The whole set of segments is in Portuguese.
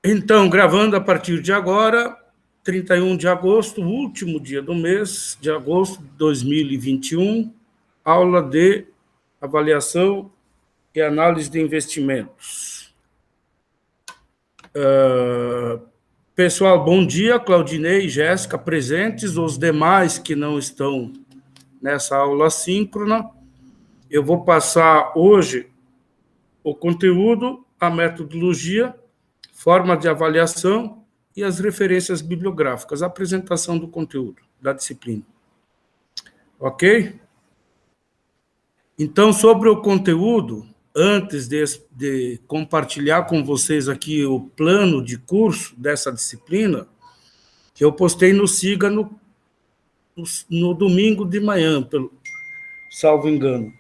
Então, gravando a partir de agora, 31 de agosto, último dia do mês de agosto de 2021, aula de avaliação e análise de investimentos. Pessoal, bom dia, Claudinei e Jéssica presentes, os demais que não estão nessa aula síncrona. Eu vou passar hoje o conteúdo, a metodologia, forma de avaliação e as referências bibliográficas, a apresentação do conteúdo da disciplina. Ok? Então, sobre o conteúdo, antes de compartilhar com vocês aqui o plano de curso dessa disciplina, que eu postei no Siga no domingo de manhã, salvo engano.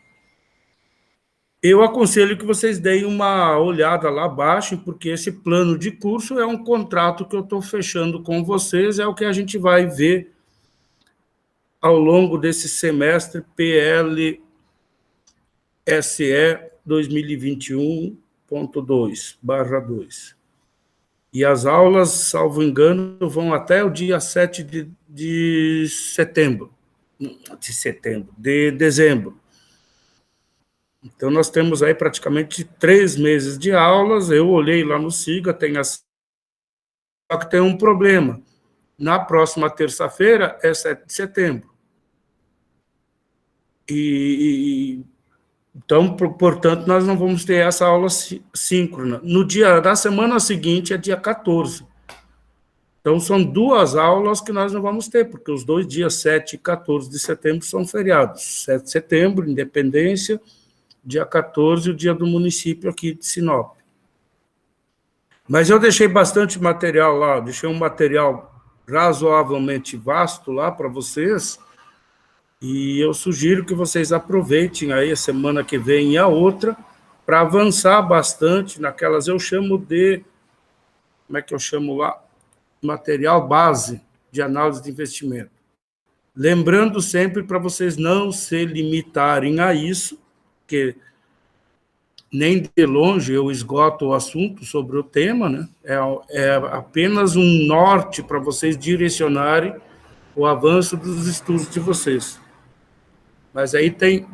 Eu aconselho que vocês deem uma olhada lá abaixo, porque esse plano de curso é um contrato que eu estou fechando com vocês, é o que a gente vai ver ao longo desse semestre PLSE 2021.2/2. E as aulas, salvo engano, vão até o dia 7 de dezembro. Então, nós temos aí praticamente 3 meses de aulas. Eu olhei lá no Siga, só que tem um problema. Na próxima terça-feira é 7 de setembro. Então, portanto, nós não vamos ter essa aula síncrona. Da semana seguinte é dia 14. Então, são 2 aulas que nós não vamos ter, porque os 2 dias 7 e 14 de setembro são feriados. 7 de setembro, Independência, dia 14, o dia do município aqui de Sinop. Mas eu deixei bastante material lá, deixei um material razoavelmente vasto lá para vocês, e eu sugiro que vocês aproveitem aí a semana que vem e a outra, para avançar bastante naquelas, eu chamo de, como é que eu chamo lá? Material base de análise de investimento. Lembrando sempre para vocês não se limitarem a isso, porque nem de longe eu esgoto o assunto sobre o tema, né? É apenas um norte para vocês direcionarem o avanço dos estudos de vocês. Mas aí tem,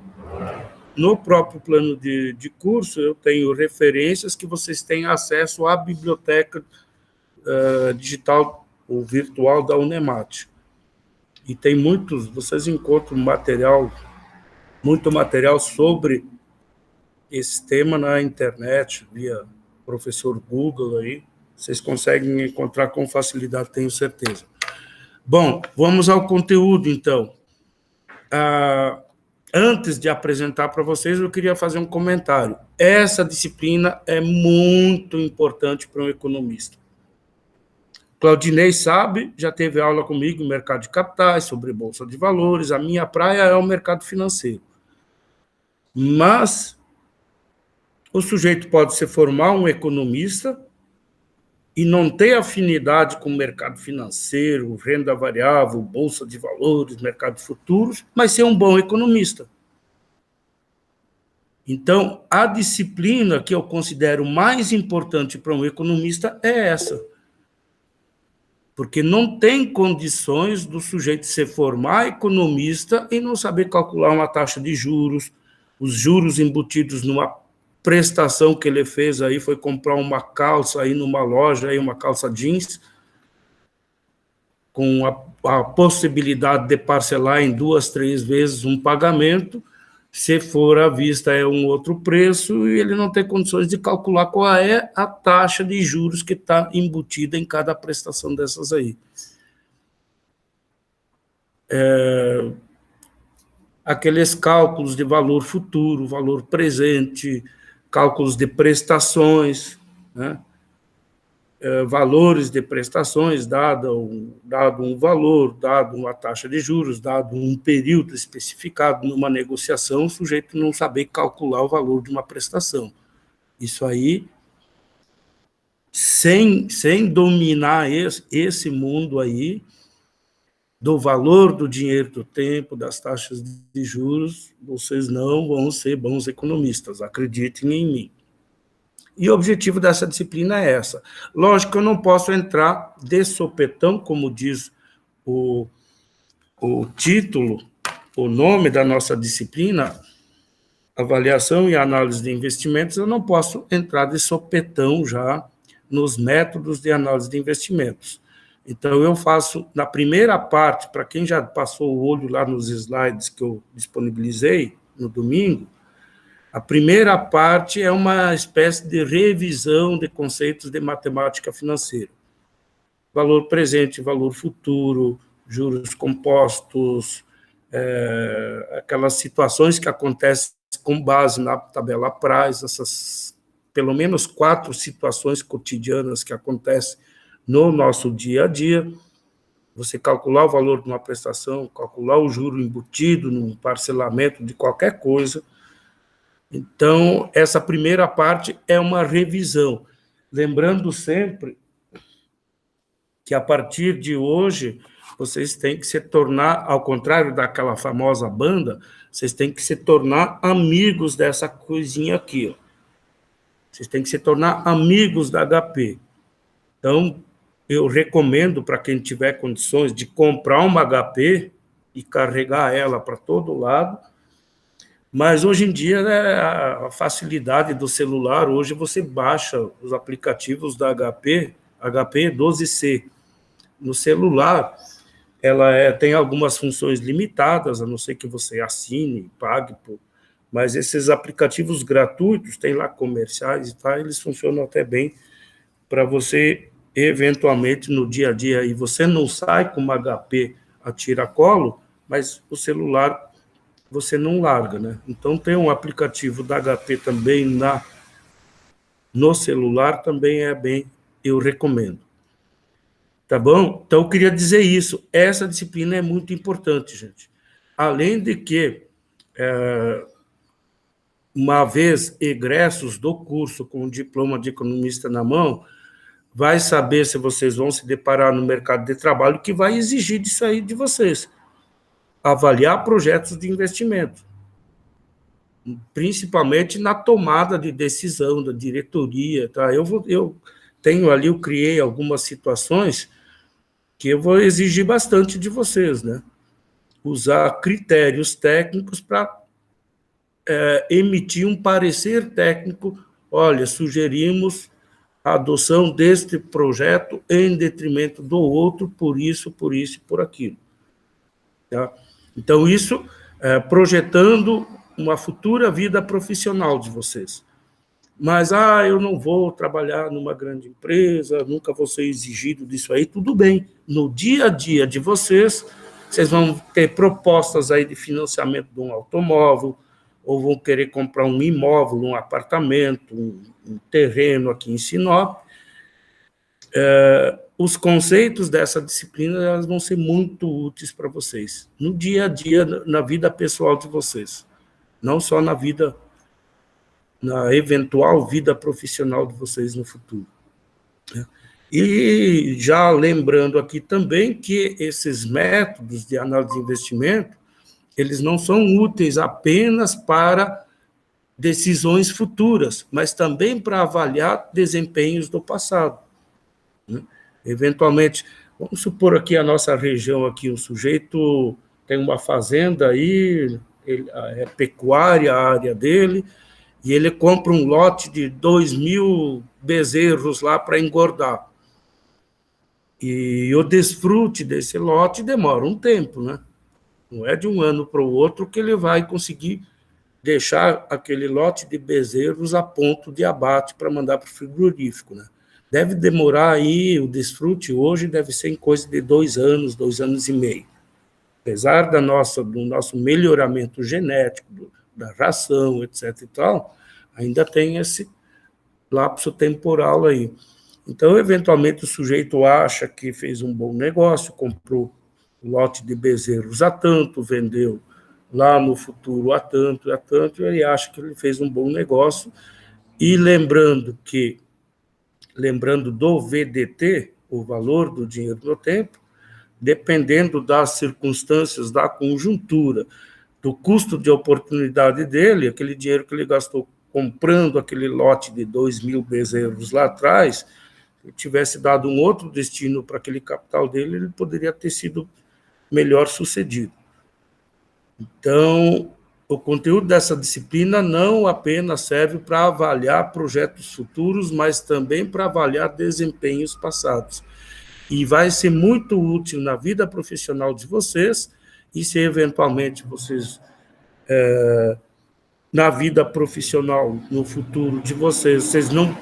no próprio plano de curso, eu tenho referências que vocês têm acesso à biblioteca digital ou virtual da Unemat. E tem vocês encontram muito material sobre esse tema na internet, via professor Google aí, vocês conseguem encontrar com facilidade, tenho certeza. Bom, vamos ao conteúdo, então. Antes de apresentar para vocês, eu queria fazer um comentário. Essa disciplina é muito importante para um economista. Claudinei sabe, já teve aula comigo em mercado de capitais, sobre bolsa de valores, a minha praia é o mercado financeiro. Mas o sujeito pode se formar um economista e não ter afinidade com o mercado financeiro, renda variável, bolsa de valores, mercado de futuros, mas ser um bom economista. Então, a disciplina que eu considero mais importante para um economista é essa. Porque não tem condições do sujeito se formar economista e não saber calcular uma taxa de juros, os juros embutidos numa prestação que ele fez aí, foi comprar uma calça aí numa loja, aí uma calça jeans, com a possibilidade de parcelar em 2, 3 vezes um pagamento, se for à vista é um outro preço, e ele não tem condições de calcular qual é a taxa de juros que está embutida em cada prestação dessas aí. Aqueles cálculos de valor futuro, valor presente, cálculos de prestações, né? Valores de prestações, dado um valor, dado uma taxa de juros, dado um período especificado numa negociação, o sujeito não saber calcular o valor de uma prestação. Isso aí, sem dominar esse mundo aí, do valor do dinheiro, do tempo, das taxas de juros, vocês não vão ser bons economistas, acreditem em mim. E o objetivo dessa disciplina é essa. Lógico que eu não posso entrar de sopetão, como diz o título, o nome da nossa disciplina, avaliação e análise de investimentos, eu não posso entrar de sopetão já nos métodos de análise de investimentos. Então, eu faço, na primeira parte, para quem já passou o olho lá nos slides que eu disponibilizei no domingo, a primeira parte é uma espécie de revisão de conceitos de matemática financeira. Valor presente, valor futuro, juros compostos, aquelas situações que acontecem com base na tabela Price, essas pelo menos 4 situações cotidianas que acontecem no nosso dia a dia. Você calcular o valor de uma prestação, calcular o juro embutido num parcelamento de qualquer coisa. Então, essa primeira parte é uma revisão. Lembrando sempre que, a partir de hoje, vocês têm que se tornar, ao contrário daquela famosa banda, vocês têm que se tornar amigos dessa coisinha aqui. Ó. Vocês têm que se tornar amigos da HP. Então, eu recomendo para quem tiver condições de comprar uma HP e carregar ela para todo lado. Mas hoje em dia, né, a facilidade do celular, hoje você baixa os aplicativos da HP 12C. No celular, ela tem algumas funções limitadas, a não ser que você assine, pague, mas esses aplicativos gratuitos, tem lá comerciais e tal, eles funcionam até bem para você, eventualmente, no dia a dia, e você não sai com uma HP a tiracolo, mas o celular você não larga, né? Então, tem um aplicativo da HP também no celular, também é bem, eu recomendo. Tá bom? Então, eu queria dizer isso. Essa disciplina é muito importante, gente. Além de que, uma vez egressos do curso com o diploma de economista na mão, vai saber se vocês vão se deparar no mercado de trabalho que vai exigir disso aí de vocês. Avaliar projetos de investimento, principalmente na tomada de decisão da diretoria. Tá? Eu tenho ali, eu criei algumas situações que eu vou exigir bastante de vocês, né? Usar critérios técnicos para emitir um parecer técnico. Olha, sugerimos a adoção deste projeto em detrimento do outro, por isso, e por aquilo. Tá? Então, isso projetando uma futura vida profissional de vocês. Mas, eu não vou trabalhar numa grande empresa, nunca vou ser exigido disso aí, tudo bem. No dia a dia de vocês vão ter propostas aí de financiamento de um automóvel, ou vão querer comprar um imóvel, um apartamento, um terreno aqui em Sinop. Os conceitos dessa disciplina elas vão ser muito úteis para vocês, no dia a dia, na vida pessoal de vocês, não só na eventual vida profissional de vocês no futuro. E já lembrando aqui também que esses métodos de análise de investimento, eles não são úteis apenas para decisões futuras, mas também para avaliar desempenhos do passado. Eventualmente, vamos supor aqui a nossa região, aqui, o sujeito tem uma fazenda aí, é pecuária a área dele, e ele compra um lote de 2.000 bezerros lá para engordar. E o desfrute desse lote demora um tempo, né? Não é de um ano para o outro que ele vai conseguir deixar aquele lote de bezerros a ponto de abate para mandar para o frigorífico, né? Deve demorar aí, o desfrute hoje deve ser em coisa de 2 anos, 2 anos e meio. Apesar do nosso melhoramento genético, da ração, etc. e tal, ainda tem esse lapso temporal aí. Então, eventualmente, o sujeito acha que fez um bom negócio, comprou um lote de bezerros a tanto, vendeu lá no futuro a tanto, e ele acha que ele fez um bom negócio. E lembrando do VDT, o valor do dinheiro no tempo, dependendo das circunstâncias, da conjuntura, do custo de oportunidade dele, aquele dinheiro que ele gastou comprando aquele lote de 2.000 bezerros lá atrás, se eu tivesse dado um outro destino para aquele capital dele, ele poderia ter sido melhor sucedido. Então, o conteúdo dessa disciplina não apenas serve para avaliar projetos futuros, mas também para avaliar desempenhos passados. E vai ser muito útil na vida profissional de vocês, e se eventualmente vocês, na vida profissional, no futuro de vocês, vocês não...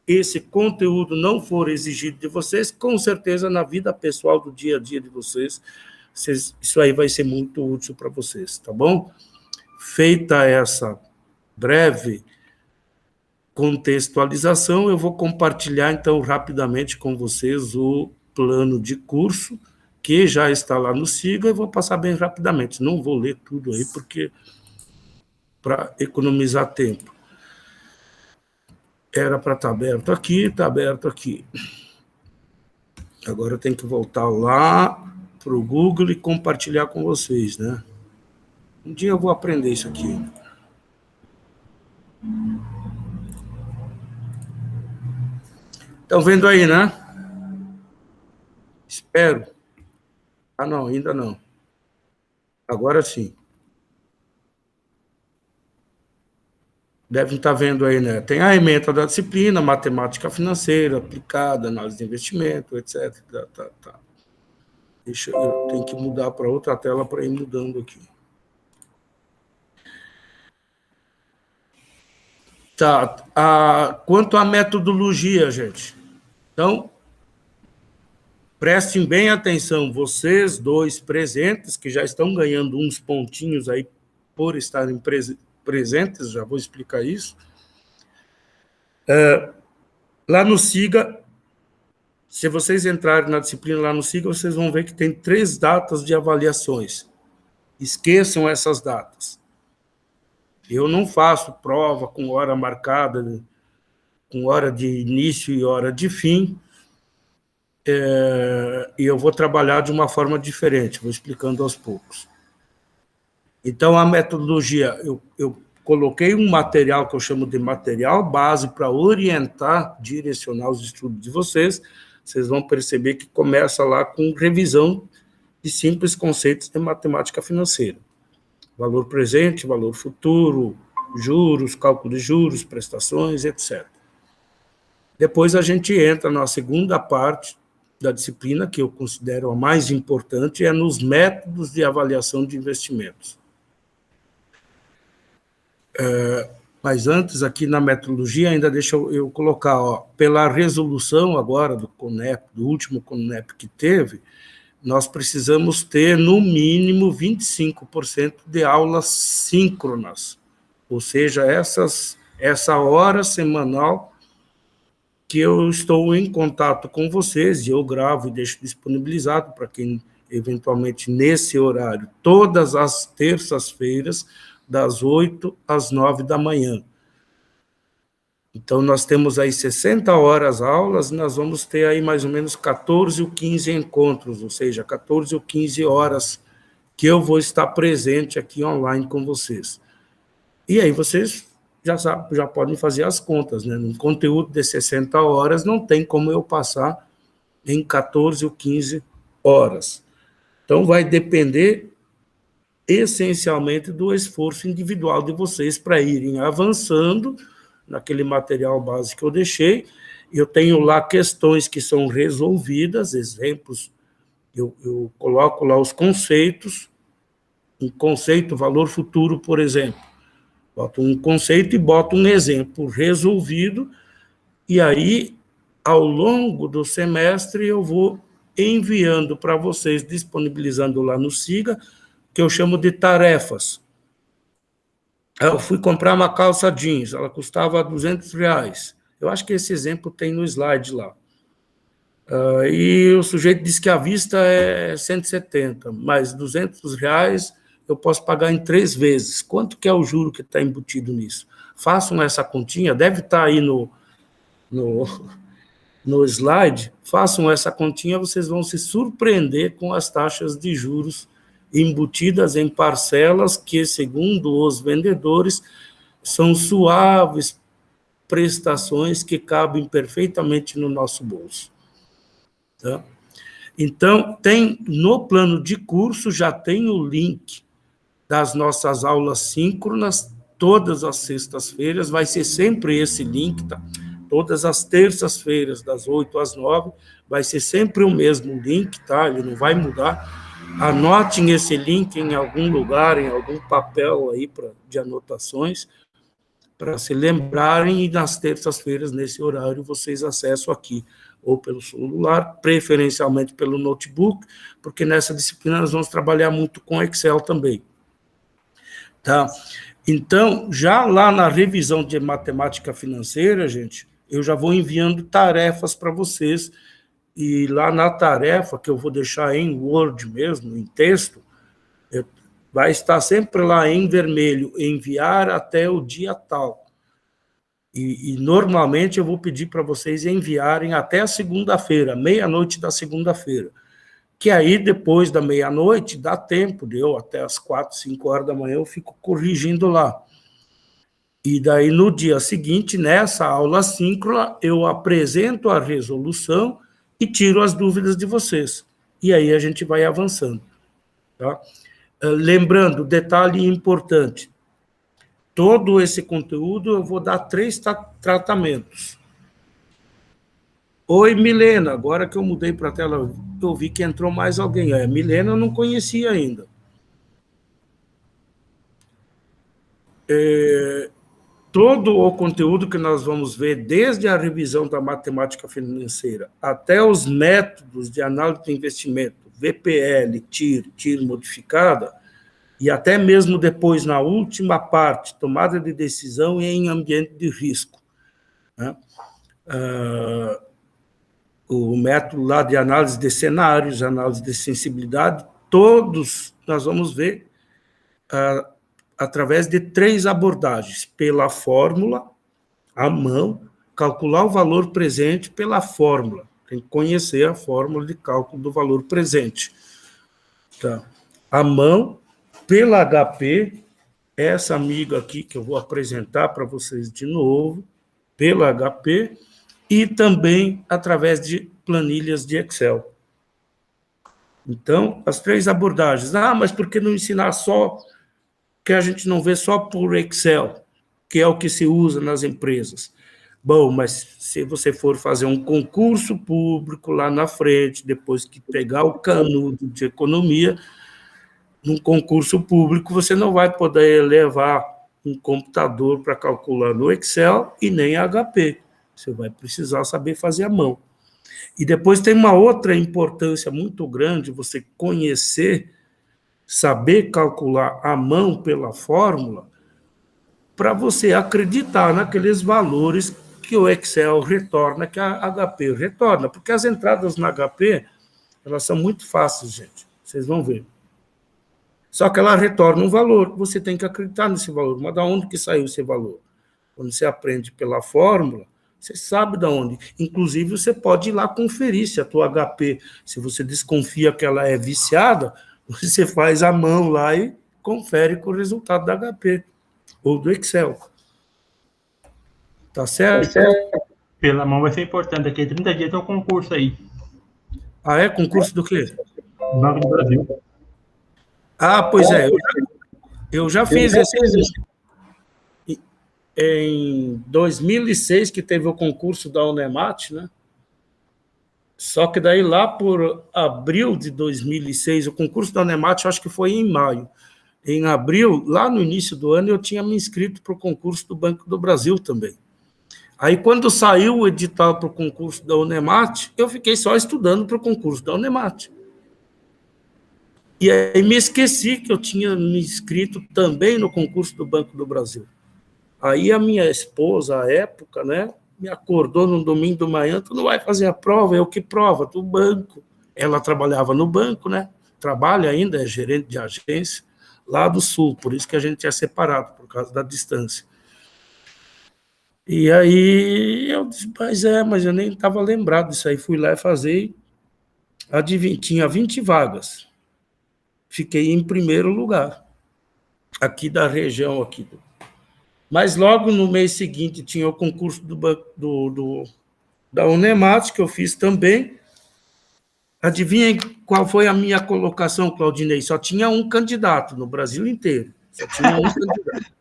esse conteúdo não for exigido de vocês, com certeza, na vida pessoal do dia a dia de vocês, isso aí vai ser muito útil para vocês, tá bom? Feita essa breve contextualização, eu vou compartilhar, então, rapidamente com vocês o plano de curso, que já está lá no SIGA, eu vou passar bem rapidamente, não vou ler tudo aí, porque para economizar tempo. Era para estar aberto aqui, está aberto aqui. Agora eu tenho que voltar lá para o Google e compartilhar com vocês, né? Um dia eu vou aprender isso aqui. Estão vendo aí, né? Espero. Ah, não, ainda não. Agora sim. Devem estar vendo aí, né? Tem a ementa da disciplina, matemática financeira, aplicada, análise de investimento, etc. Tá. Eu tenho que mudar para outra tela para ir mudando aqui. Tá. Quanto à metodologia, gente. Então, prestem bem atenção, vocês dois presentes, que já estão ganhando uns pontinhos aí por estarem presentes, já vou explicar isso. Lá no SIGA, se vocês entrarem na disciplina lá no SIGA, vocês vão ver que tem 3 datas de avaliações. Esqueçam essas datas. Eu não faço prova com hora marcada, com hora de início e hora de fim, e eu vou trabalhar de uma forma diferente, vou explicando aos poucos. Então, a metodologia, eu coloquei um material que eu chamo de material base para orientar, direcionar os estudos de vocês. Vocês vão perceber que começa lá com revisão de simples conceitos de matemática financeira. Valor presente, valor futuro, juros, cálculo de juros, prestações, etc. Depois a gente entra na segunda parte da disciplina, que eu considero a mais importante, é nos métodos de avaliação de investimentos. Mas antes, aqui na metodologia, ainda deixa eu colocar, pela resolução agora do CONEP, do último CONEP que teve, nós precisamos ter, no mínimo, 25% de aulas síncronas, ou seja, essa hora semanal que eu estou em contato com vocês, e eu gravo e deixo disponibilizado para quem, eventualmente, nesse horário, todas as terças-feiras, das 8 às 9 da manhã. Então, nós temos aí 60 horas aulas, nós vamos ter aí mais ou menos 14 ou 15 encontros, ou seja, 14 ou 15 horas que eu vou estar presente aqui online com vocês. E aí vocês já podem fazer as contas, né? No conteúdo de 60 horas, não tem como eu passar em 14 ou 15 horas. Então, vai depender essencialmente do esforço individual de vocês para irem avançando naquele material base que eu deixei. Eu tenho lá questões que são resolvidas, exemplos, eu coloco lá os conceitos, um conceito, valor futuro, por exemplo. Boto um conceito e boto um exemplo resolvido, e aí, ao longo do semestre, eu vou enviando para vocês, disponibilizando lá no SIGA, que eu chamo de tarefas. Eu fui comprar uma calça jeans, ela custava R$200. Eu acho que esse exemplo tem no slide lá. E o sujeito disse que a vista é 170, mas R$200 eu posso pagar em 3 vezes. Quanto que é o juro que está embutido nisso? Façam essa continha, deve estar aí no slide, façam essa continha, vocês vão se surpreender com as taxas de juros embutidas em parcelas que, segundo os vendedores, são suaves prestações que cabem perfeitamente no nosso bolso. Tá? Então, no plano de curso, já tem o link das nossas aulas síncronas, todas as sextas-feiras, vai ser sempre esse link, tá? Todas as terças-feiras, das 8 às 9, vai ser sempre o mesmo link, tá? Ele não vai mudar. Anotem esse link em algum lugar, em algum papel aí de anotações, para se lembrarem, e nas terças-feiras, nesse horário, vocês acessam aqui, ou pelo celular, preferencialmente pelo notebook, porque nessa disciplina nós vamos trabalhar muito com Excel também. Tá? Então, já lá na revisão de matemática financeira, gente, eu já vou enviando tarefas para vocês, e lá na tarefa, que eu vou deixar em Word mesmo, em texto, vai estar sempre lá em vermelho, enviar até o dia tal. E normalmente eu vou pedir para vocês enviarem até a segunda-feira, meia-noite da segunda-feira. Que aí, depois da meia-noite, dá tempo de eu, até as 4, 5 horas da manhã, eu fico corrigindo lá. E daí, no dia seguinte, nessa aula síncrona, eu apresento a resolução e tiro as dúvidas de vocês. E aí a gente vai avançando. Tá? Lembrando, detalhe importante, todo esse conteúdo eu vou dar 3 tratamentos. Oi, Milena, agora que eu mudei para a tela, eu vi que entrou mais alguém. Milena eu não conhecia ainda. Todo o conteúdo que nós vamos ver, desde a revisão da matemática financeira até os métodos de análise de investimento, VPL, TIR modificada, e até mesmo depois, na última parte, tomada de decisão em ambiente de risco. Né? O método lá de análise de cenários, análise de sensibilidade, todos nós vamos ver através de 3 abordagens: pela fórmula, à mão, calcular o valor presente pela fórmula. Tem que conhecer a fórmula de cálculo do valor presente. Tá? À mão, pela HP, essa amiga aqui que eu vou apresentar para vocês de novo, pela HP, e também através de planilhas de Excel. Então, as 3 abordagens. Mas por que não ensinar só, que a gente não vê só por Excel, que é o que se usa nas empresas? Bom, mas se você for fazer um concurso público lá na frente, depois que pegar o canudo de economia, num concurso público, você não vai poder levar um computador para calcular no Excel e nem HP. Você vai precisar saber fazer à mão. E depois tem uma outra importância muito grande, você conhecer, saber calcular à mão pela fórmula, para você acreditar naqueles valores que o Excel retorna, que a HP retorna. Porque as entradas na HP, elas são muito fáceis, gente. Vocês vão ver. Só que ela retorna um valor, você tem que acreditar nesse valor. Mas de onde que saiu esse valor? Quando você aprende pela fórmula, você sabe de onde. Inclusive, você pode ir lá conferir se a tua HP, se você desconfia que ela é viciada, você faz a mão lá e confere com o resultado da HP ou do Excel. Tá certo? Pela mão vai ser importante. Daqui a 30 dias tem um concurso aí. É? Concurso do quê? Banco do Brasil. Pois é. Eu já fiz esse em 2006, que teve o concurso da Unemat, né? Só que daí lá por abril de 2006, o concurso da Unemat, eu acho que foi em maio. Em abril, lá no início do ano, eu tinha me inscrito para o concurso do Banco do Brasil também. Aí, quando saiu o edital para o concurso da Unemat, eu fiquei só estudando para o concurso da Unemat. E aí me esqueci que eu tinha me inscrito também no concurso do Banco do Brasil. Aí a minha esposa, à época, né, me acordou num domingo de manhã: tu não vai fazer a prova? Eu: que prova? Do banco. Ela trabalhava no banco, né? Trabalha ainda, é gerente de agência, lá do Sul, por isso que a gente é separado, por causa da distância. E aí eu disse: mas eu nem estava lembrado disso aí. Fui lá e fazer, adivinha, tinha 20 vagas. fiquei em primeiro lugar, aqui da região. Aqui. Mas logo no mês seguinte tinha o concurso da Unemat, que eu fiz também. Adivinhem qual foi a minha colocação, Claudinei? Só tinha um candidato no Brasil inteiro. Só tinha um candidato,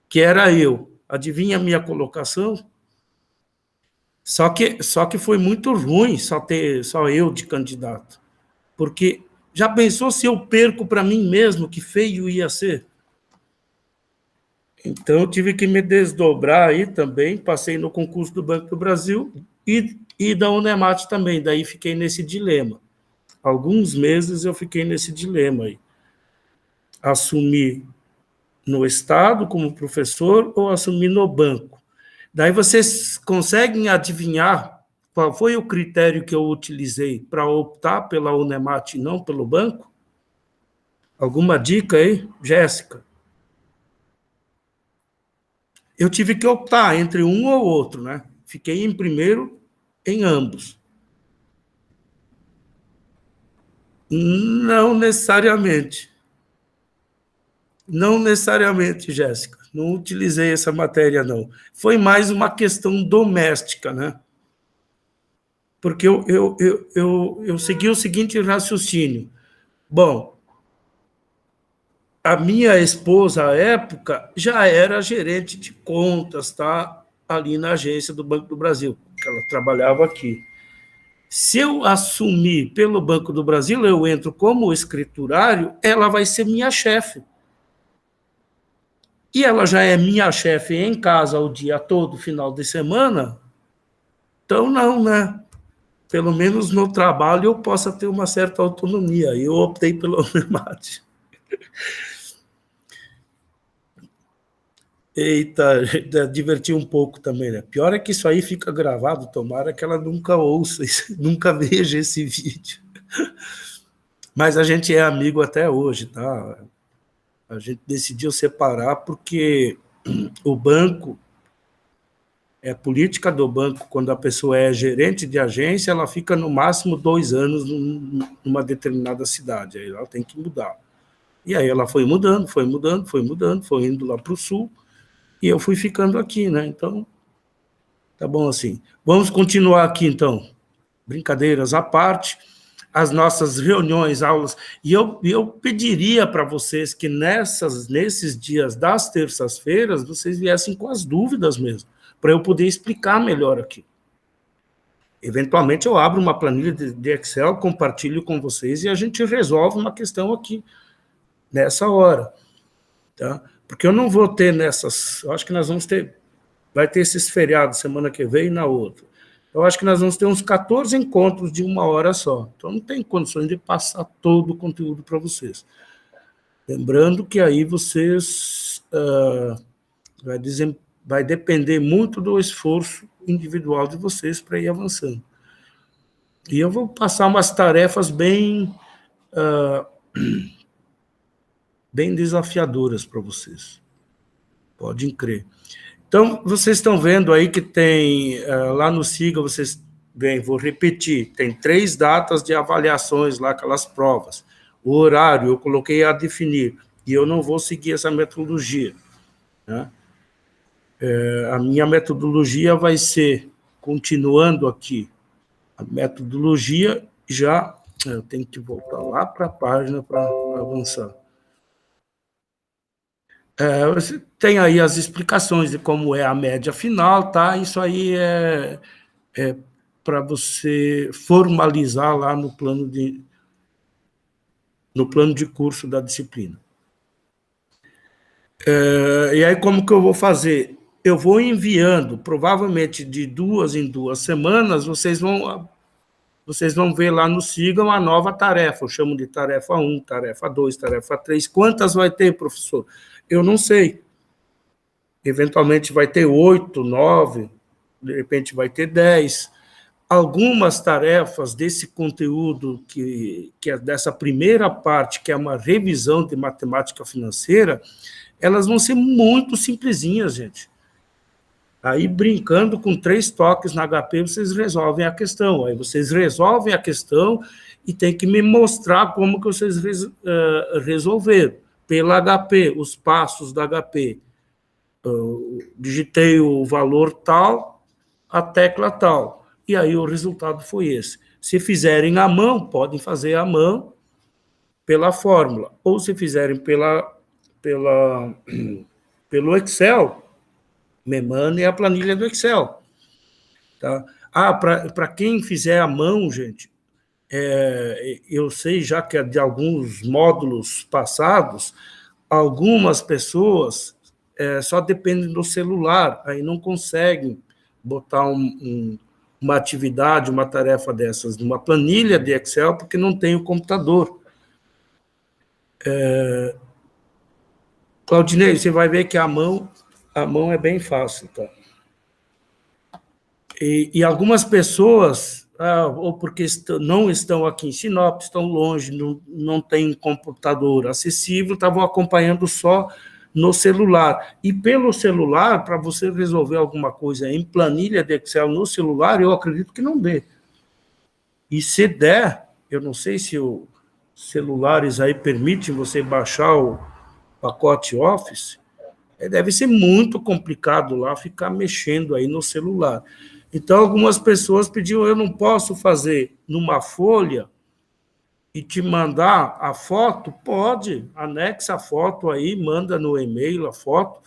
que era eu. Adivinha a minha colocação? Só que foi muito ruim só eu de candidato. Porque já pensou se eu perco para mim mesmo, que feio ia ser? Então, eu tive que me desdobrar aí também, passei no concurso do Banco do Brasil e da Unemat também, daí fiquei nesse dilema. Alguns meses eu fiquei nesse dilema aí. Assumir no Estado como professor ou assumir no banco. Daí vocês conseguem adivinhar qual foi o critério que eu utilizei para optar pela Unemat e não pelo banco? Alguma dica aí, Jéssica? Eu tive que optar entre um ou outro, né? Fiquei em primeiro em ambos. Não necessariamente. Não necessariamente, Jéssica. Não utilizei essa matéria, não. Foi mais uma questão doméstica, né? Porque eu segui o seguinte raciocínio. Bom, a minha esposa, à época, já era gerente de contas, tá? Ali na agência do Banco do Brasil, que ela trabalhava aqui. Se eu assumir pelo Banco do Brasil, eu entro como escriturário, ela vai ser minha chefe. E ela já é minha chefe em casa o dia todo, final de semana, então não, né? Pelo menos no trabalho eu possa ter uma certa autonomia. Eu optei pelo Unemat. Eita, diverti um pouco também, né? Pior é que isso aí fica gravado, tomara que ela nunca ouça, nunca veja esse vídeo. Mas a gente é amigo até hoje, tá? A gente decidiu separar porque o banco, política do banco, quando a pessoa é gerente de agência, ela fica no máximo 2 anos numa determinada cidade, aí ela tem que mudar. E aí ela foi mudando, foi indo lá para o sul, e eu fui ficando aqui, né? Então, tá bom assim. Vamos continuar aqui, então. Brincadeiras à parte, as nossas reuniões, aulas, e eu pediria para vocês que nesses dias das terças-feiras, vocês viessem com as dúvidas mesmo, para eu poder explicar melhor aqui. Eventualmente, eu abro uma planilha de Excel, compartilho com vocês e a gente resolve uma questão aqui, nessa hora. Tá? Porque eu não vou ter eu acho que nós vai ter esses feriados semana que vem e na outra. Eu acho que nós vamos ter uns 14 encontros de 1 hora só. Então, não tem condições de passar todo o conteúdo para vocês. Lembrando que aí vocês vai depender muito do esforço individual de vocês para ir avançando. E eu vou passar umas tarefas bem desafiadoras para vocês. Podem crer. Então, vocês estão vendo aí que tem, lá no SIGA, vocês veem, vou repetir, tem 3 datas de avaliações lá, aquelas provas. O horário eu coloquei a definir, e eu não vou seguir essa metodologia. Né? A minha metodologia vai ser, continuando aqui, a metodologia já... Eu tenho que voltar lá para a página para avançar. Você tem aí as explicações de como é a média final, tá? Isso aí é para você formalizar lá no plano de curso da disciplina. E aí, como que eu vou fazer? Eu vou enviando, provavelmente de 2 em 2 semanas, vocês vão ver lá no SIGA uma nova tarefa, eu chamo de tarefa 1, tarefa 2, tarefa 3. Quantas vai ter, professor? Eu não sei. Eventualmente vai ter 8, 9, de repente vai ter 10. Algumas tarefas desse conteúdo, que é dessa primeira parte, que é uma revisão de matemática financeira, elas vão ser muito simplesinhas, gente. Aí, brincando com 3 toques na HP, vocês resolvem a questão. Aí vocês resolvem a questão e tem que me mostrar como que vocês resolveram. Pela HP, os passos da HP. Digitei o valor tal, a tecla tal. E aí o resultado foi esse. Se fizerem à mão, podem fazer à mão pela fórmula. Ou se fizerem pelo Excel, me mandem a planilha do Excel. Tá? Para quem fizer à mão, gente, eu sei já que de alguns módulos passados, algumas pessoas só dependem do celular, aí não conseguem botar uma atividade, uma tarefa dessas numa planilha de Excel, porque não tem o computador. Claudinei, você vai ver que a mão é bem fácil, tá? E algumas pessoas, ou porque não estão aqui em Sinop, estão longe, não têm computador acessível, estavam acompanhando só no celular. E pelo celular, para você resolver alguma coisa em planilha de Excel no celular, eu acredito que não dê. E se der, eu não sei se os celulares aí permitem você baixar o pacote Office, deve ser muito complicado lá ficar mexendo aí no celular. Então, algumas pessoas pediam, eu não posso fazer numa folha e te mandar a foto? Pode, anexa a foto aí, manda no e-mail a foto,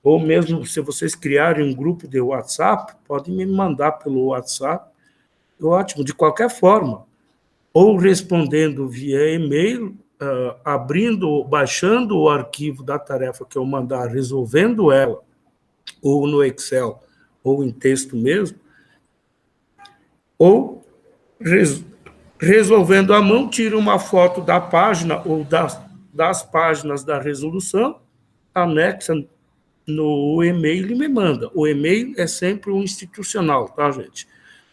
ou mesmo se vocês criarem um grupo de WhatsApp, podem me mandar pelo WhatsApp, ótimo, de qualquer forma. Ou respondendo via e-mail, baixando o arquivo da tarefa que eu mandar, resolvendo ela, ou no Excel, ou em texto mesmo, ou resolvendo à mão, tira uma foto da página ou das páginas da resolução, anexa no e-mail e me manda. O e-mail é sempre um institucional, tá, gente?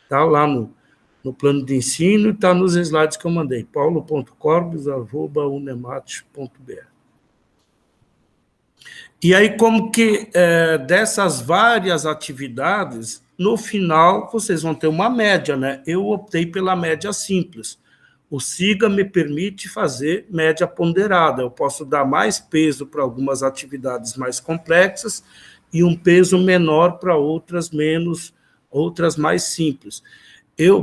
Está lá no plano de ensino e está nos slides que eu mandei, paulo.corbis@unemate.br. E aí, como que dessas várias atividades, no final, vocês vão ter uma média, né? Eu optei pela média simples. O SIGA me permite fazer média ponderada. Eu posso dar mais peso para algumas atividades mais complexas e um peso menor para outras mais simples.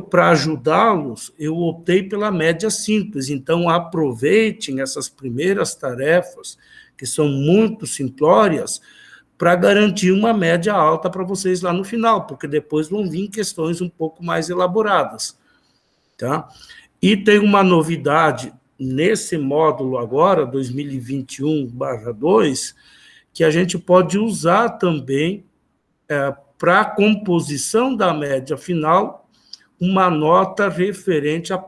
Para ajudá-los, eu optei pela média simples. Então, aproveitem essas primeiras tarefas, que são muito simplórias, para garantir uma média alta para vocês lá no final, porque depois vão vir questões um pouco mais elaboradas. Tá? E tem uma novidade nesse módulo agora, 2021/2, que a gente pode usar também para a composição da média final, uma nota referente à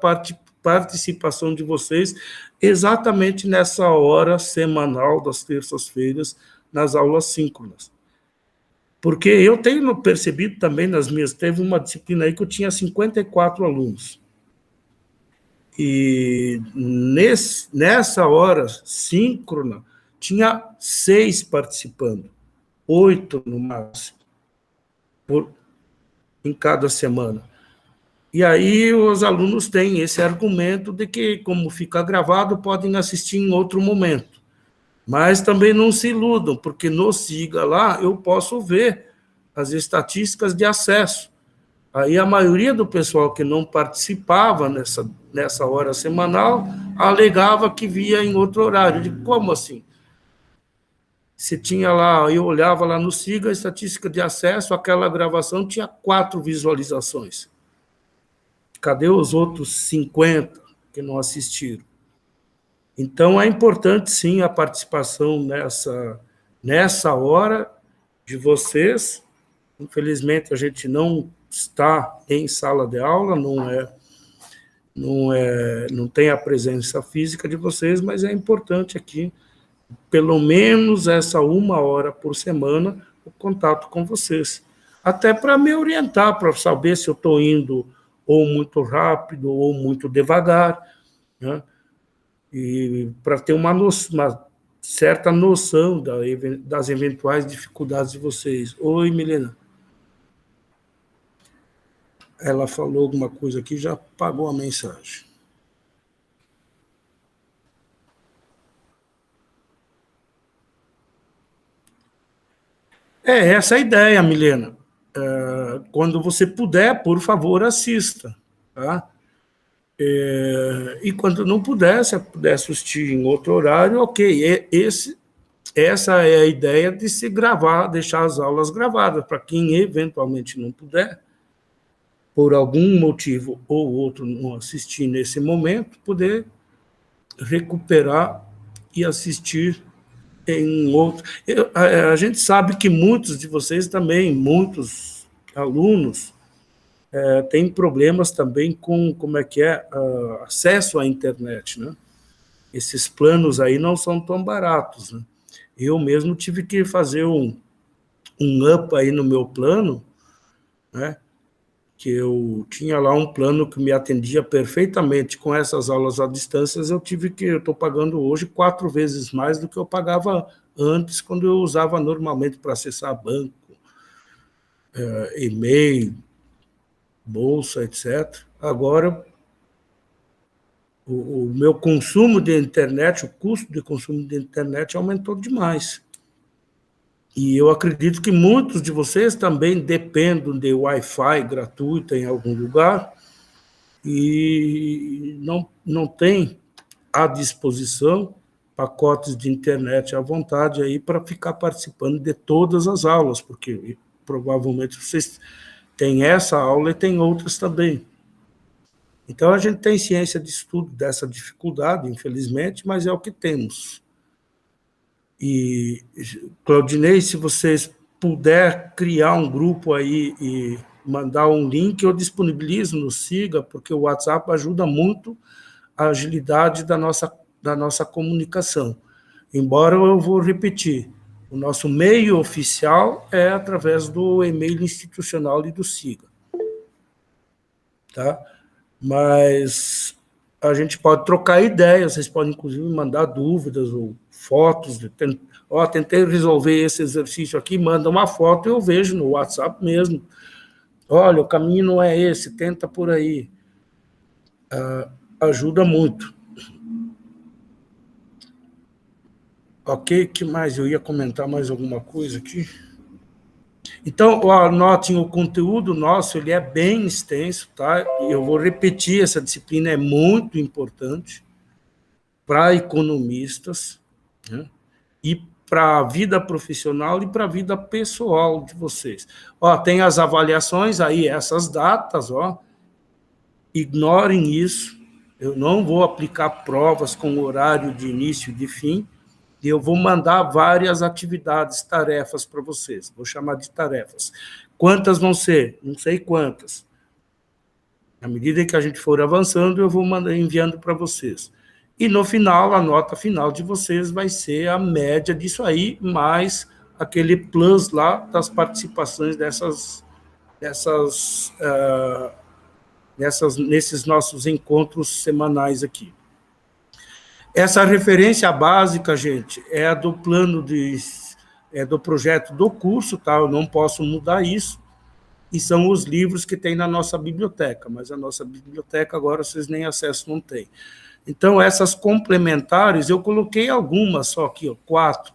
participação de vocês exatamente nessa hora semanal das terças-feiras nas aulas síncronas. Porque eu tenho percebido também teve uma disciplina aí que eu tinha 54 alunos. E nessa hora síncrona, tinha 6 participando, 8 no máximo, em cada semana. E aí os alunos têm esse argumento de que, como fica gravado, podem assistir em outro momento. Mas também não se iludam, porque no SIGA lá eu posso ver as estatísticas de acesso. Aí a maioria do pessoal que não participava nessa hora semanal alegava que via em outro horário. Eu digo, como assim? Você tinha lá, eu olhava lá no SIGA, a estatística de acesso, aquela gravação tinha 4 visualizações. Cadê os outros 50 que não assistiram? Então, é importante, sim, a participação nessa hora de vocês. Infelizmente, a gente não está em sala de aula, não tem a presença física de vocês, mas é importante aqui, pelo menos essa 1 hora por semana, o contato com vocês. Até para me orientar, para saber se eu estou indo ou muito rápido, ou muito devagar, né? E para ter uma certa noção das eventuais dificuldades de vocês. Oi, Milena. Ela falou alguma coisa aqui, já apagou a mensagem. Essa é a ideia, Milena. Quando você puder, por favor, assista. Tá? E quando não puder, se puder assistir em outro horário, ok. Essa é a ideia de se gravar, deixar as aulas gravadas, para quem eventualmente não puder, por algum motivo ou outro não assistir nesse momento, poder recuperar e assistir em outro. A gente sabe que muitos de vocês também, muitos alunos, têm problemas também com, acesso à internet, né? Esses planos aí não são tão baratos, né? Eu mesmo tive que fazer um up aí no meu plano, né? Que eu tinha lá um plano que me atendia perfeitamente com essas aulas à distância, eu estou pagando hoje 4 vezes mais do que eu pagava antes, quando eu usava normalmente para acessar banco, e-mail, bolsa, etc. Agora, o meu consumo de internet, o custo de consumo de internet aumentou demais. E eu acredito que muitos de vocês também dependem de Wi-Fi gratuito em algum lugar e não tem à disposição pacotes de internet à vontade aí para ficar participando de todas as aulas, porque provavelmente vocês têm essa aula e tem outras também. Então, a gente tem ciência de estudo dessa dificuldade, infelizmente, mas é o que temos. E, Claudinei, se vocês puder criar um grupo aí e mandar um link, eu disponibilizo no Siga, porque o WhatsApp ajuda muito a agilidade da nossa comunicação. Embora eu vou repetir, o nosso meio oficial é através do e-mail institucional e do Siga. Tá? Mas a gente pode trocar ideias, vocês podem, inclusive, mandar dúvidas ou fotos. Tentei resolver esse exercício aqui, manda uma foto e eu vejo no WhatsApp mesmo. Olha, o caminho não é esse, tenta por aí. Ajuda muito. Ok, que mais? Eu ia comentar mais alguma coisa aqui. Então, anotem, o conteúdo nosso, ele é bem extenso, tá? Eu vou repetir, essa disciplina é muito importante para economistas, né? E para a vida profissional e para a vida pessoal de vocês. Tem as avaliações aí, essas datas, ignorem isso. Eu não vou aplicar provas com horário de início e de fim, e eu vou mandar várias atividades, tarefas para vocês. Vou chamar de tarefas. Quantas vão ser? Não sei quantas. À medida que a gente for avançando, eu vou enviando para vocês. E no final, a nota final de vocês vai ser a média disso aí, mais aquele plus lá das participações nesses nossos encontros semanais aqui. Essa referência básica, gente, é a do plano do projeto do curso, tá? Eu não posso mudar isso, e são os livros que tem na nossa biblioteca, mas a nossa biblioteca agora vocês nem acesso não têm. Então, essas complementares, eu coloquei algumas só aqui, 4.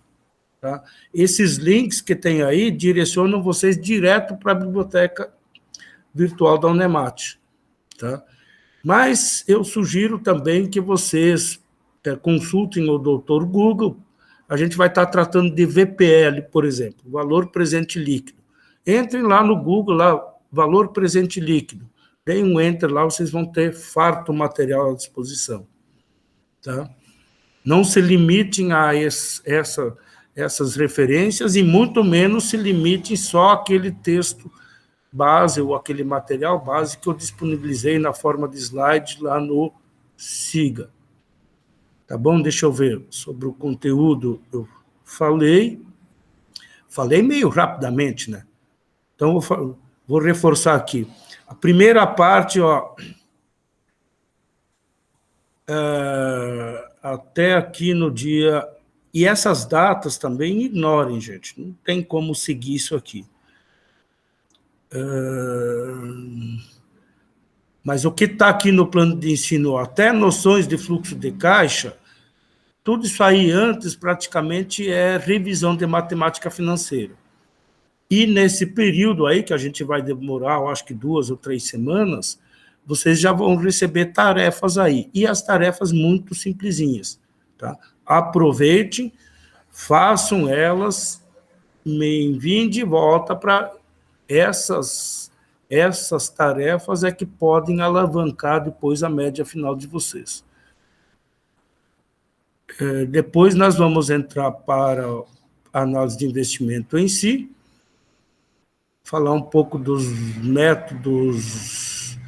Tá? Esses links que tem aí direcionam vocês direto para a biblioteca virtual da Unemat. Tá? Mas eu sugiro também que vocês consultem o Dr. Google. A gente vai estar tratando de VPL, por exemplo, valor presente líquido. Entrem lá no Google, lá, valor presente líquido. Deem um enter lá, vocês vão ter farto material à disposição. Tá? Não se limitem a essas referências e muito menos se limitem só àquele texto base ou aquele material base que eu disponibilizei na forma de slide lá no Siga. Tá bom? Deixa eu ver. Sobre o conteúdo, eu falei meio rapidamente, né? Então, vou reforçar aqui. A primeira parte, até aqui no dia E essas datas também ignorem, gente, não tem como seguir isso aqui. Mas o que está aqui no plano de ensino, até noções de fluxo de caixa, tudo isso aí antes praticamente é revisão de matemática financeira. E nesse período aí, que a gente vai demorar, eu acho que 2 ou 3 semanas, vocês já vão receber tarefas aí. E as tarefas muito simplesinhas. Tá? Aproveitem, façam elas, me enviem de volta para essas tarefas é que podem alavancar depois a média final de vocês. Depois nós vamos entrar para a análise de investimento em si, falar um pouco dos métodos,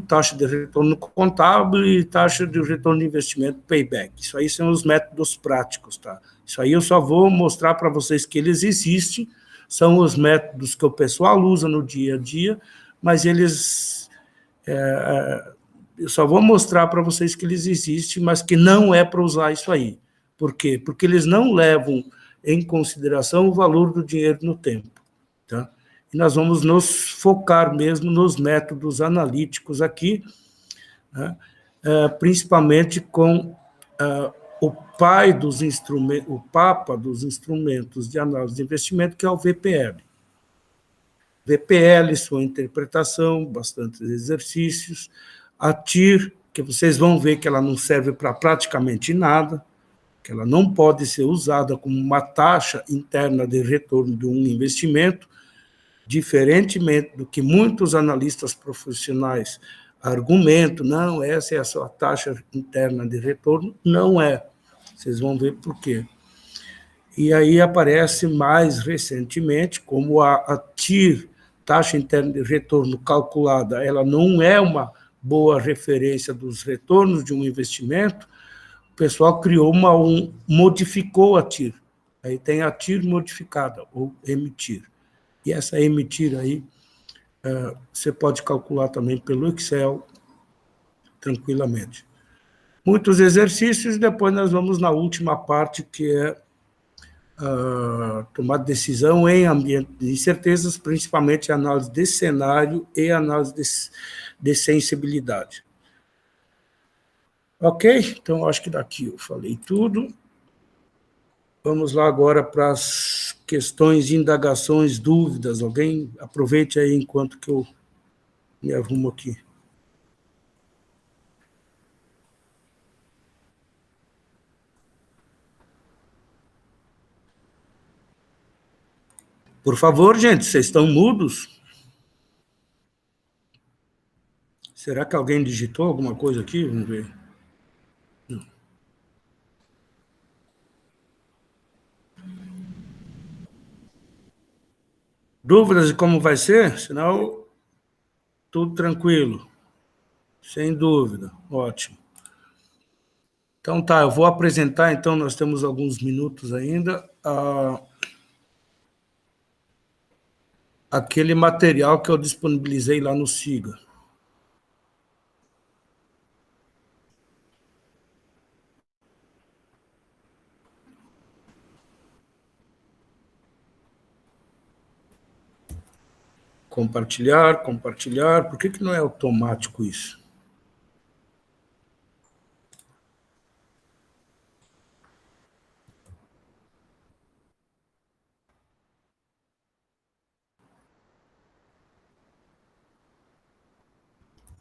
taxa de retorno contábil e taxa de retorno de investimento payback. Isso aí são os métodos práticos, tá? Isso aí eu só vou mostrar para vocês que eles existem, são os métodos que o pessoal usa no dia a dia, mas eles... eu só vou mostrar para vocês que eles existem, mas que não é para usar isso aí. Por quê? Porque eles não levam em consideração o valor do dinheiro no tempo. Tá? E nós vamos nos focar mesmo nos métodos analíticos aqui, né? Principalmente com o pai dos instrumentos, o papa dos instrumentos de análise de investimento, que é o VPL. VPL, sua interpretação, bastantes exercícios. A TIR, que vocês vão ver que ela não serve para praticamente nada, que ela não pode ser usada como uma taxa interna de retorno de um investimento, diferentemente do que muitos analistas profissionais argumentam, não, essa é a sua taxa interna de retorno, não é. Vocês vão ver por quê. E aí aparece mais recentemente, como a TIR, taxa interna de retorno calculada, ela não é uma boa referência dos retornos de um investimento, o pessoal criou modificou a TIR. Aí tem a TIR modificada, ou MTIR. E essa MTIR aí, você pode calcular também pelo Excel, tranquilamente. Muitos exercícios, depois nós vamos na última parte, que é tomar decisão em ambiente de incertezas, principalmente análise de cenário e análise de sensibilidade. Ok? Então, acho que daqui eu falei tudo. Vamos lá agora para as questões, indagações, dúvidas. Alguém aproveite aí enquanto que eu me arrumo aqui. Por favor, gente, vocês estão mudos? Será que alguém digitou alguma coisa aqui? Vamos ver. Não. Dúvidas de como vai ser? Senão, tudo tranquilo. Sem dúvida. Ótimo. Então, tá, eu vou apresentar, então, nós temos alguns minutos ainda, aquele material que eu disponibilizei lá no SIGA. Compartilhar, compartilhar. Por que não é automático isso?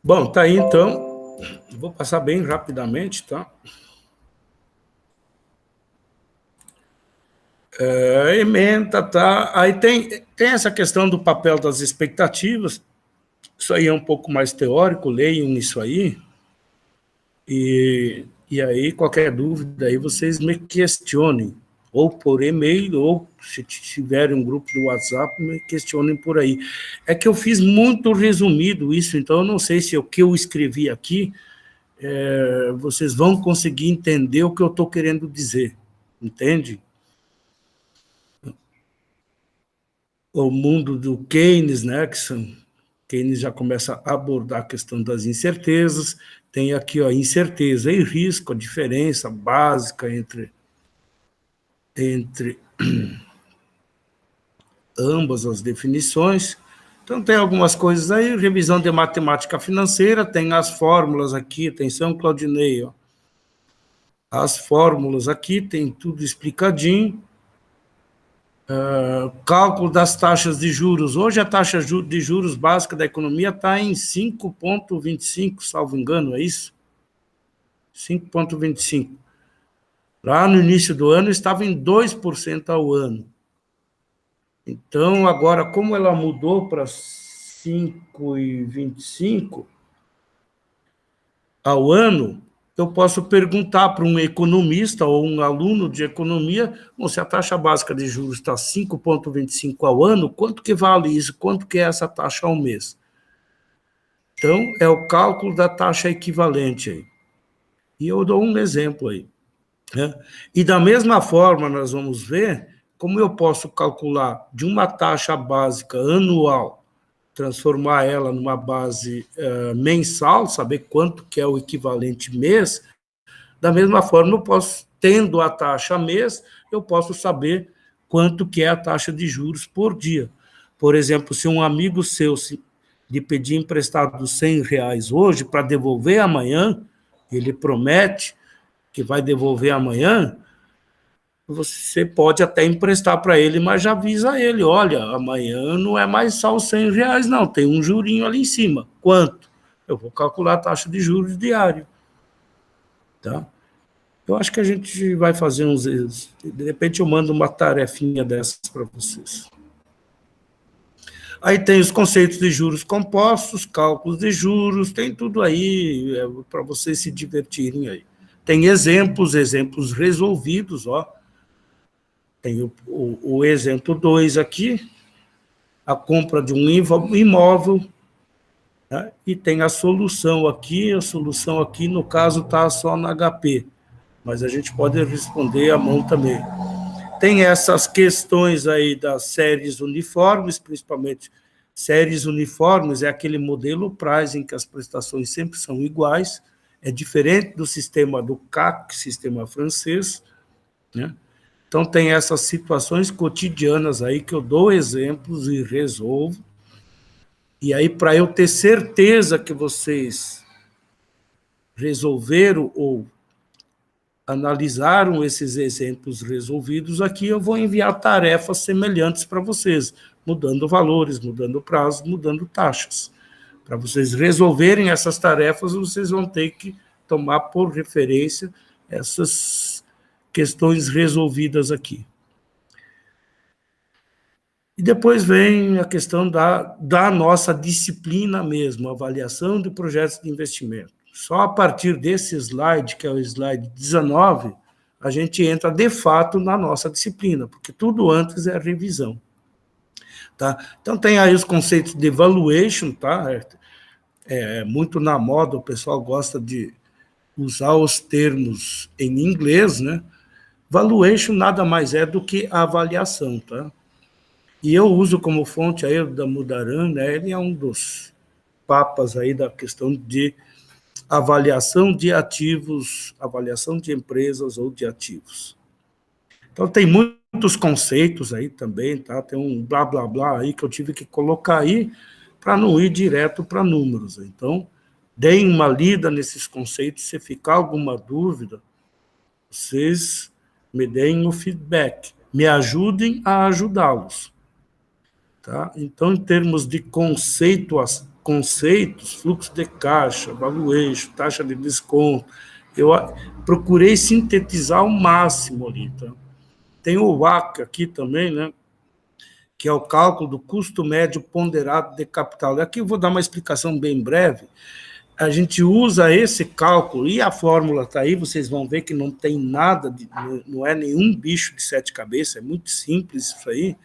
Bom, tá aí então. Vou passar bem rapidamente, tá? Ementa, tá? Aí tem essa questão do papel das expectativas. Isso aí é um pouco mais teórico, leiam isso aí. E aí, qualquer dúvida, aí vocês me questionem, ou por e-mail, ou se tiverem um grupo do WhatsApp, me questionem por aí. É que eu fiz muito resumido isso, então eu não sei se o que eu escrevi aqui, vocês vão conseguir entender o que eu estou querendo dizer, entende? O mundo do Keynes, né, que Keynes já começa a abordar a questão das incertezas. Tem aqui, ó, incerteza e risco, a diferença básica entre ambas as definições. Então, tem algumas coisas aí, revisão de matemática financeira, tem as fórmulas aqui, atenção, Claudinei, ó. As fórmulas aqui, tem tudo explicadinho. Cálculo das taxas de juros. Hoje a taxa de juros básica da economia está em 5,25, salvo engano, é isso? 5,25. Lá no início do ano estava em 2% ao ano. Então, agora, como ela mudou para 5,25 ao ano, eu posso perguntar para um economista ou um aluno de economia, bom, se a taxa básica de juros está 5,25 ao ano, quanto que vale isso? Quanto que é essa taxa ao mês? Então, é o cálculo da taxa equivalente aí. E eu dou um exemplo aí, né? E da mesma forma, nós vamos ver como eu posso calcular de uma taxa básica anual, transformar ela numa base mensal, saber quanto que é o equivalente mês. Da mesma forma, eu posso, tendo a taxa mês, eu posso saber quanto que é a taxa de juros por dia. Por exemplo, se um amigo seu lhe pedir emprestado R$100 hoje para devolver amanhã, ele promete que vai devolver amanhã, você pode até emprestar para ele, mas já avisa ele, olha, amanhã não é mais só os R$100, não, tem um jurinho ali em cima. Quanto? Eu vou calcular a taxa de juros diário. Tá? Eu acho que a gente vai fazer uns... De repente eu mando uma tarefinha dessas para vocês. Aí tem os conceitos de juros compostos, cálculos de juros, tem tudo aí para vocês se divertirem aí. Tem exemplos resolvidos, ó. Tem o exemplo 2 aqui, a compra de um imóvel, né? E tem a solução aqui, no caso, está só na HP, mas a gente pode responder à mão também. Tem essas questões aí das séries uniformes, principalmente séries uniformes, é aquele modelo Price em que as prestações sempre são iguais, é diferente do sistema do CAC, sistema francês, né? Então, tem essas situações cotidianas aí que eu dou exemplos e resolvo. E aí, para eu ter certeza que vocês resolveram ou analisaram esses exemplos resolvidos aqui, eu vou enviar tarefas semelhantes para vocês, mudando valores, mudando prazos, mudando taxas. Para vocês resolverem essas tarefas, vocês vão ter que tomar por referência essas questões resolvidas aqui. E depois vem a questão da nossa disciplina mesmo, avaliação de projetos de investimento. Só a partir desse slide, que é o slide 19, a gente entra de fato na nossa disciplina, porque tudo antes é revisão. Tá? Então, tem aí os conceitos de valuation, tá? É muito na moda, o pessoal gosta de usar os termos em inglês, né? Valuation nada mais é do que avaliação, tá? E eu uso como fonte aí da Mudaran, né? Ele é um dos papas aí da questão de avaliação de ativos, avaliação de empresas ou de ativos. Então, tem muitos conceitos aí também, tá? Tem um blá, blá, blá aí que eu tive que colocar aí para não ir direto para números. Então, deem uma lida nesses conceitos, se ficar alguma dúvida, vocês me deem o feedback, me ajudem a ajudá-los. Tá? Então, em termos de conceitos, fluxo de caixa, valuation, taxa de desconto, eu procurei sintetizar ao máximo ali. Tá? Tem o WACC aqui também, né? Que é o cálculo do custo médio ponderado de capital. Aqui eu vou dar uma explicação bem breve. A gente usa esse cálculo, e a fórmula está aí, vocês vão ver que não tem nada, não é nenhum bicho de 7 cabeças, é muito simples isso aí,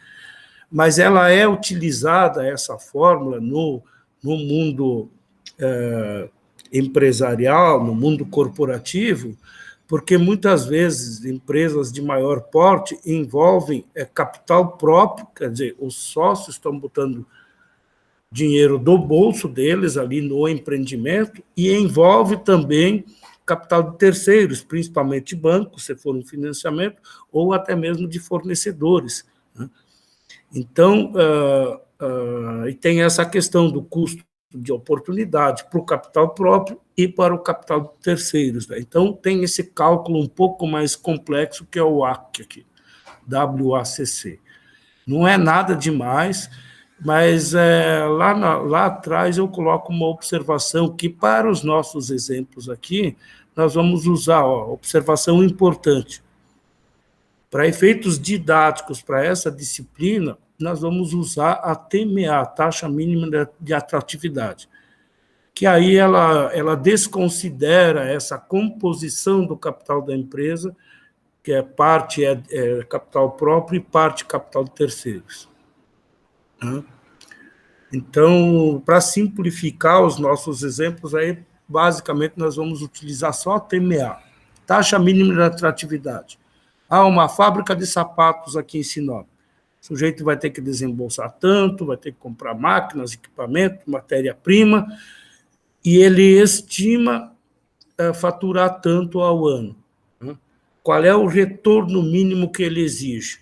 mas ela é utilizada, essa fórmula, no mundo empresarial, no mundo corporativo, porque muitas vezes empresas de maior porte envolvem capital próprio, quer dizer, os sócios estão botando dinheiro do bolso deles ali no empreendimento e envolve também capital de terceiros, principalmente bancos, se for um financiamento, ou até mesmo de fornecedores, né? Então, e tem essa questão do custo de oportunidade para o capital próprio e para o capital de terceiros, né? Então, tem esse cálculo um pouco mais complexo, que é o WACC aqui, WACC. Não é nada demais, mas lá atrás eu coloco uma observação que, para os nossos exemplos aqui, nós vamos usar, observação importante. Para efeitos didáticos, para essa disciplina, nós vamos usar a TMA, Taxa Mínima de Atratividade, que aí ela desconsidera essa composição do capital da empresa, que parte é capital próprio e parte capital de terceiros. Então, para simplificar os nossos exemplos, aí, basicamente, nós vamos utilizar só a TMA, Taxa Mínima de Atratividade. Uma fábrica de sapatos aqui em Sinop. O sujeito vai ter que desembolsar tanto, vai ter que comprar máquinas, equipamento, matéria-prima, e ele estima faturar tanto ao ano. Qual é o retorno mínimo que ele exige?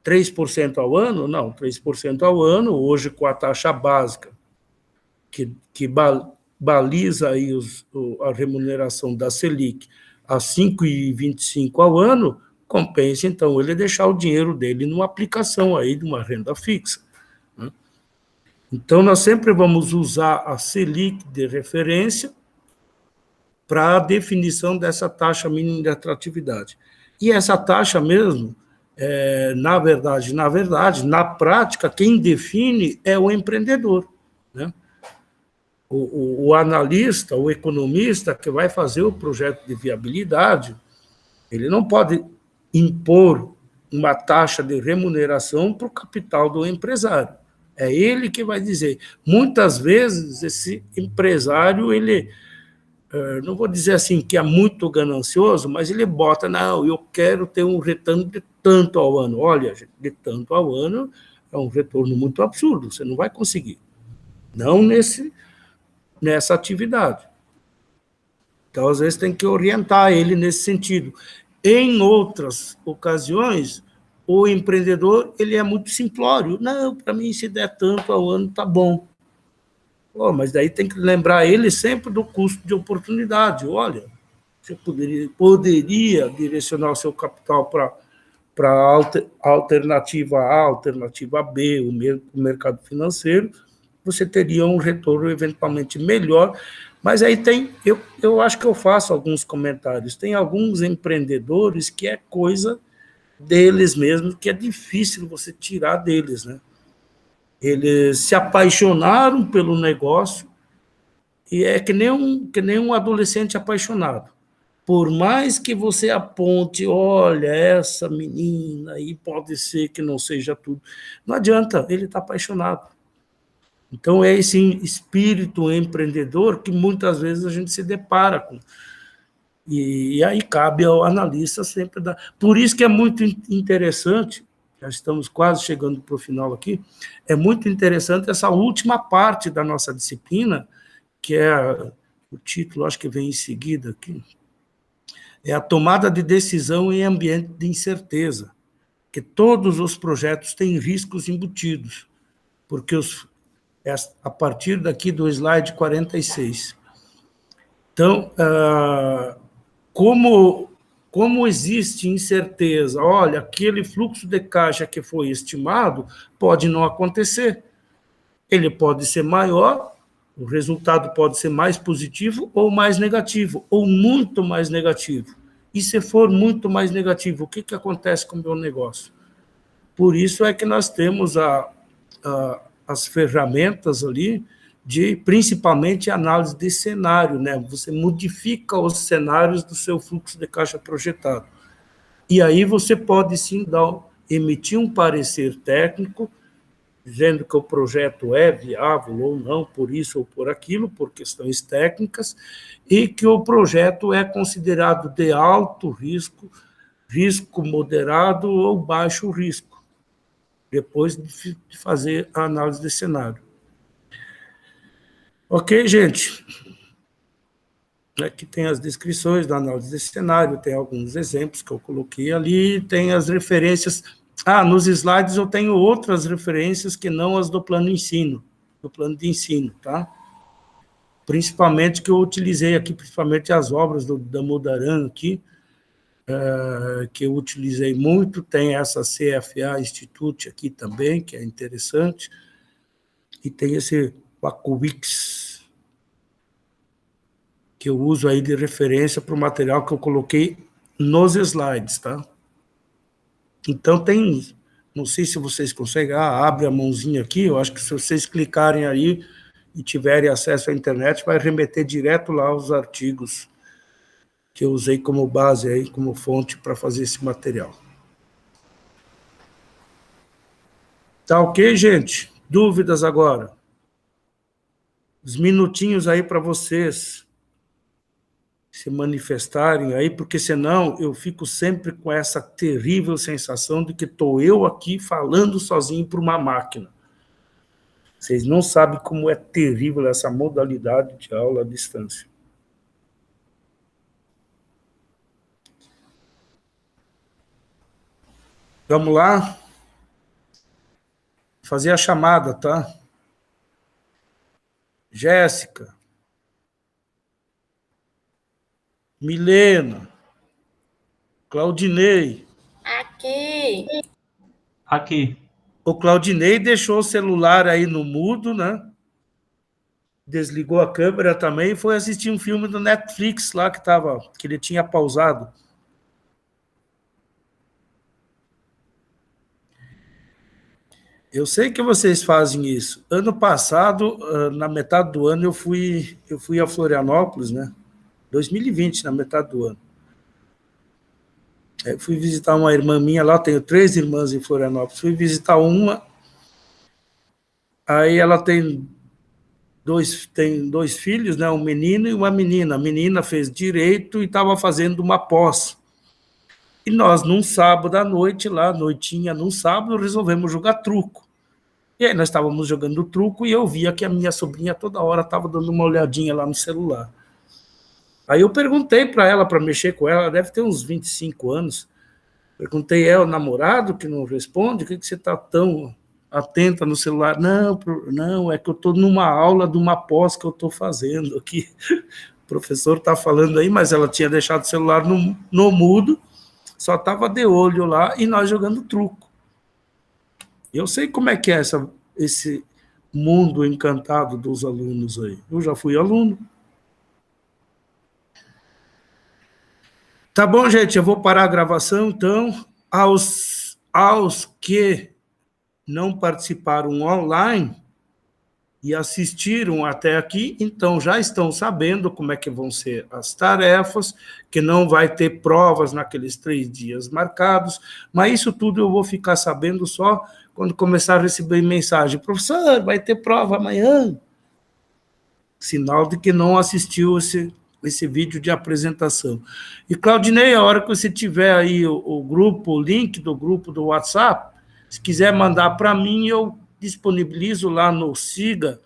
3% ao ano? Não, 3% ao ano, hoje com a taxa básica, que baliza aí a remuneração da Selic a 5,25 ao ano, compensa, então, ele deixar o dinheiro dele numa aplicação aí de uma renda fixa, né? Então, nós sempre vamos usar a Selic de referência para a definição dessa taxa mínima de atratividade. E essa taxa mesmo, na verdade, na prática, quem define é o empreendedor, né? O analista, o economista que vai fazer o projeto de viabilidade, ele não pode impor uma taxa de remuneração para o capital do empresário. É ele que vai dizer. Muitas vezes, esse empresário, ele, não vou dizer assim que é muito ganancioso, mas ele bota, não, eu quero ter um retorno de tanto ao ano. Olha, de tanto ao ano é um retorno muito absurdo, você não vai conseguir. Não nessa atividade. Então, às vezes, tem que orientar ele nesse sentido. Em outras ocasiões, o empreendedor ele é muito simplório. Não, para mim, se der tanto ao ano, tá bom. Mas daí tem que lembrar ele sempre do custo de oportunidade. Olha, você poderia direcionar o seu capital para a alternativa A, alternativa B, o mercado financeiro, você teria um retorno eventualmente melhor. Mas aí eu acho que eu faço alguns comentários. Tem alguns empreendedores que é coisa deles mesmos, que é difícil você tirar deles, né? Eles se apaixonaram pelo negócio e é que nem um adolescente apaixonado. Por mais que você aponte, olha, essa menina aí pode ser que não seja tudo, não adianta, ele está apaixonado. Então, é esse espírito empreendedor que muitas vezes a gente se depara com. E aí cabe ao analista sempre dar. Por isso que é muito interessante, já estamos quase chegando para o final aqui, é muito interessante essa última parte da nossa disciplina, que é o título, acho que vem em seguida aqui, é a tomada de decisão em ambiente de incerteza, que todos os projetos têm riscos embutidos, porque a partir daqui do slide 46. Então, como existe incerteza, olha, aquele fluxo de caixa que foi estimado pode não acontecer. Ele pode ser maior, o resultado pode ser mais positivo ou mais negativo, ou muito mais negativo. E se for muito mais negativo, o que acontece com o meu negócio? Por isso é que nós temos as ferramentas ali principalmente análise de cenário, né? Você modifica os cenários do seu fluxo de caixa projetado. E aí você pode sim emitir um parecer técnico, dizendo que o projeto é viável ou não, por isso ou por aquilo, por questões técnicas, e que o projeto é considerado de alto risco, risco moderado ou baixo risco, depois de fazer a análise de cenário. Ok, gente? Aqui tem as descrições da análise desse cenário, tem alguns exemplos que eu coloquei ali, tem as referências. Nos slides eu tenho outras referências que não as do plano de ensino, tá? Principalmente que eu utilizei aqui, principalmente as obras da Mudaran aqui, que eu utilizei muito, tem essa CFA Institute aqui também, que é interessante, e tem esse Wacowix, que eu uso aí de referência para o material que eu coloquei nos slides, tá? Então tem, não sei se vocês conseguem, abre a mãozinha aqui, eu acho que se vocês clicarem aí e tiverem acesso à internet, vai remeter direto lá aos artigos que eu usei como base aí, como fonte para fazer esse material. Tá ok, gente? Dúvidas agora? Os minutinhos aí para vocês se manifestarem aí, porque senão eu fico sempre com essa terrível sensação de que estou eu aqui falando sozinho para uma máquina. Vocês não sabem como é terrível essa modalidade de aula à distância. Vamos lá? Fazer a chamada, tá? Jéssica. Milena. Claudinei. Aqui. Aqui. O Claudinei deixou o celular aí no mudo, né? Desligou a câmera também e foi assistir um filme do Netflix lá que ele tinha pausado. Eu sei que vocês fazem isso. Ano passado, na metade do ano, eu fui a Florianópolis, né? 2020, na metade do ano. Eu fui visitar uma irmã minha lá, tenho 3 irmãs em Florianópolis. Fui visitar uma, aí ela tem dois filhos, né? Um menino e uma menina. A menina fez direito e estava fazendo uma pós. E nós, num sábado à noite, lá, noitinha, num sábado, resolvemos jogar truco. E aí nós estávamos jogando truco e eu via que a minha sobrinha toda hora estava dando uma olhadinha lá no celular. Aí eu perguntei para ela, para mexer com ela deve ter uns 25 anos. Perguntei, é o namorado que não responde? Por que você está tão atenta no celular? Não, é que eu estou numa aula de uma pós que eu estou fazendo aqui. O professor está falando aí, mas ela tinha deixado o celular no mudo, só estava de olho lá e nós jogando truco. Eu sei como é que é esse mundo encantado dos alunos aí. Eu já fui aluno. Tá bom, gente, eu vou parar a gravação, então. Aos que não participaram online e assistiram até aqui, então já estão sabendo como é que vão ser as tarefas, que não vai ter provas naqueles 3 dias marcados, mas isso tudo eu vou ficar sabendo só quando começar a receber mensagem. Professor, vai ter prova amanhã? Sinal de que não assistiu esse vídeo de apresentação. E, Claudinei, a hora que você tiver aí o link do grupo do WhatsApp, se quiser mandar para mim, eu disponibilizo lá no Siga,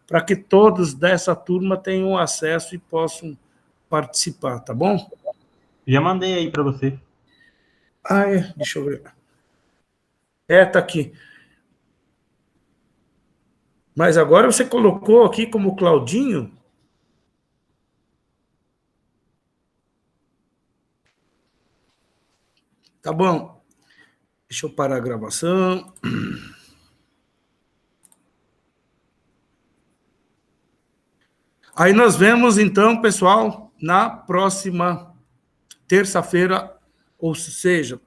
para que todos dessa turma tenham acesso e possam participar, tá bom? Já mandei aí para você. Deixa eu ver. Tá aqui. Mas agora você colocou aqui como Claudinho? Tá bom. Deixa eu parar a gravação. Aí nós vemos, então, pessoal, na próxima terça-feira, ou seja,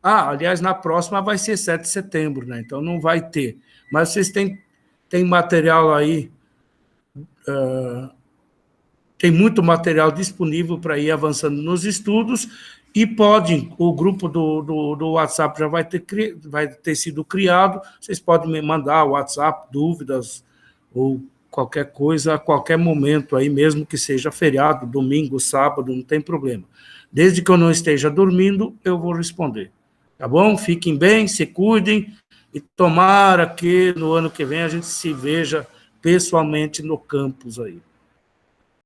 aliás, na próxima vai ser 7 de setembro, né? Então não vai ter. Mas vocês têm material aí, tem muito material disponível para ir avançando nos estudos e o grupo do WhatsApp já vai ter sido criado, vocês podem me mandar o WhatsApp, dúvidas ou qualquer coisa, a qualquer momento aí, mesmo que seja feriado, domingo, sábado, não tem problema. Desde que eu não esteja dormindo, eu vou responder. Tá bom? Fiquem bem, se cuidem e tomara que no ano que vem a gente se veja pessoalmente no campus aí.